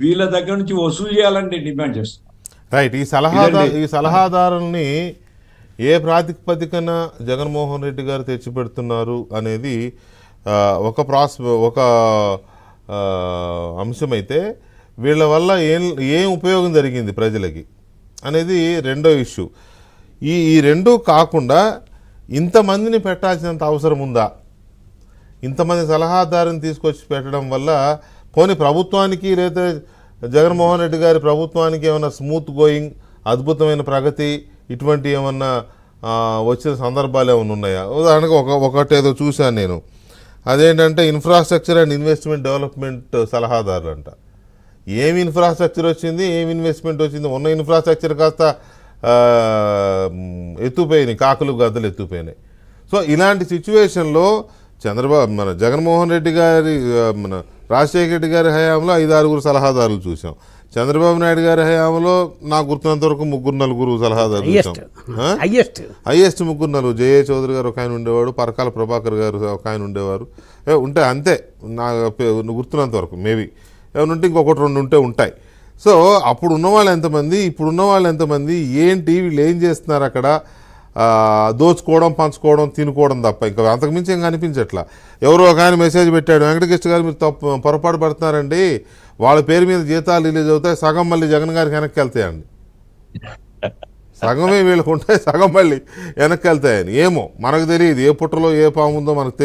వీళ్ళ దగ్గర నుంచి వసూలు చేయాలని డిమాండ్ చేస్తున్నాం. రైట్. ఇదండి. ఈ సలహాదారుల్ని ఏ ప్రాతిపదికన జగన్మోహన్ రెడ్డి గారు తెచ్చిపెడుతున్నారు అనేది ఒక ఒక అంశమైతే, వీళ్ళ వల్ల ఏం ఉపయోగం జరిగింది ప్రజలకి అనేది రెండో ఇష్యూ. ఈ రెండూ కాకుండా ఇంతమందిని పెట్టాల్సినంత అవసరం ఉందా? ఇంతమంది సలహాదారుని తీసుకొచ్చి పెట్టడం వల్ల పోనీ ప్రభుత్వానికి లేదా జగన్మోహన్ రెడ్డి గారి ప్రభుత్వానికి ఏమైనా స్మూత్ గోయింగ్, అద్భుతమైన ప్రగతి ఇటువంటి ఏమన్నా వచ్చిన సందర్భాలు ఏమైనా ఉన్నాయా? ఉదాహరణకు ఒకటేదో చూశాను నేను. అదేంటంటే ఇన్ఫ్రాస్ట్రక్చర్ అండ్ ఇన్వెస్ట్మెంట్ డెవలప్మెంట్ సలహాదారులు అంట. ఏమి ఇన్ఫ్రాస్ట్రక్చర్ వచ్చింది, ఏమి ఇన్వెస్ట్మెంట్ వచ్చింది? ఉన్న ఇన్ఫ్రాస్ట్రక్చర్ కాస్త ఎత్తుపోయినాయి, కాకులు గద్దలు ఎత్తుపోయినాయి. సో ఇలాంటి సిచ్యువేషన్లో మన జగన్మోహన్ రెడ్డి గారి మన రాజశేఖర రెడ్డి గారి హయాంలో 5-6 సలహాదారులు చూసాం. చంద్రబాబు నాయుడు గారి హయాంలో నాకు గుర్తున్నంత వరకు 3-4 సలహాదారులు చూసాం. హైయెస్ట్ 3-4. జే.ఏ. చౌదరి గారు ఒక ఆయన ఉండేవాడు, పరకాల ప్రభాకర్ గారు ఒక ఆయన ఉండేవారు. ఉంటే అంతే నాకు గుర్తున్నంత వరకు. మేబీ ఏమైనా ఉంటే ఇంకొకటి 2 ఉంటే ఉంటాయి. సో అప్పుడు ఉన్నవాళ్ళు ఎంతమంది, ఇప్పుడు ఉన్నవాళ్ళు ఎంతమంది, ఏంటి వీళ్ళు ఏం చేస్తున్నారు అక్కడ? దోచుకోవడం, పంచుకోవడం, తినుకోవడం తప్ప ఇంకా అంతకుమించి ఏం కనిపించట్లా. ఎవరో ఒక ఆయన మెసేజ్ పెట్టాడు, వెంకటకృష్ణ గారు మీరు పొరపాటు పడుతున్నారండి, వాళ్ళ పేరు మీద జీతాలు రిలీజ్ అవుతాయి, సగం మళ్ళీ జగన్ గారికి వెనక్కి వెళ్తాయండి. సగమే వీళ్ళకు ఉంటాయి, సగం మళ్ళీ వెనక్కి వెళ్తాయని. ఏమో మనకు తెలియదు, ఏ పుట్టలో ఏ పాము ఉందో మనకు తెలియదు.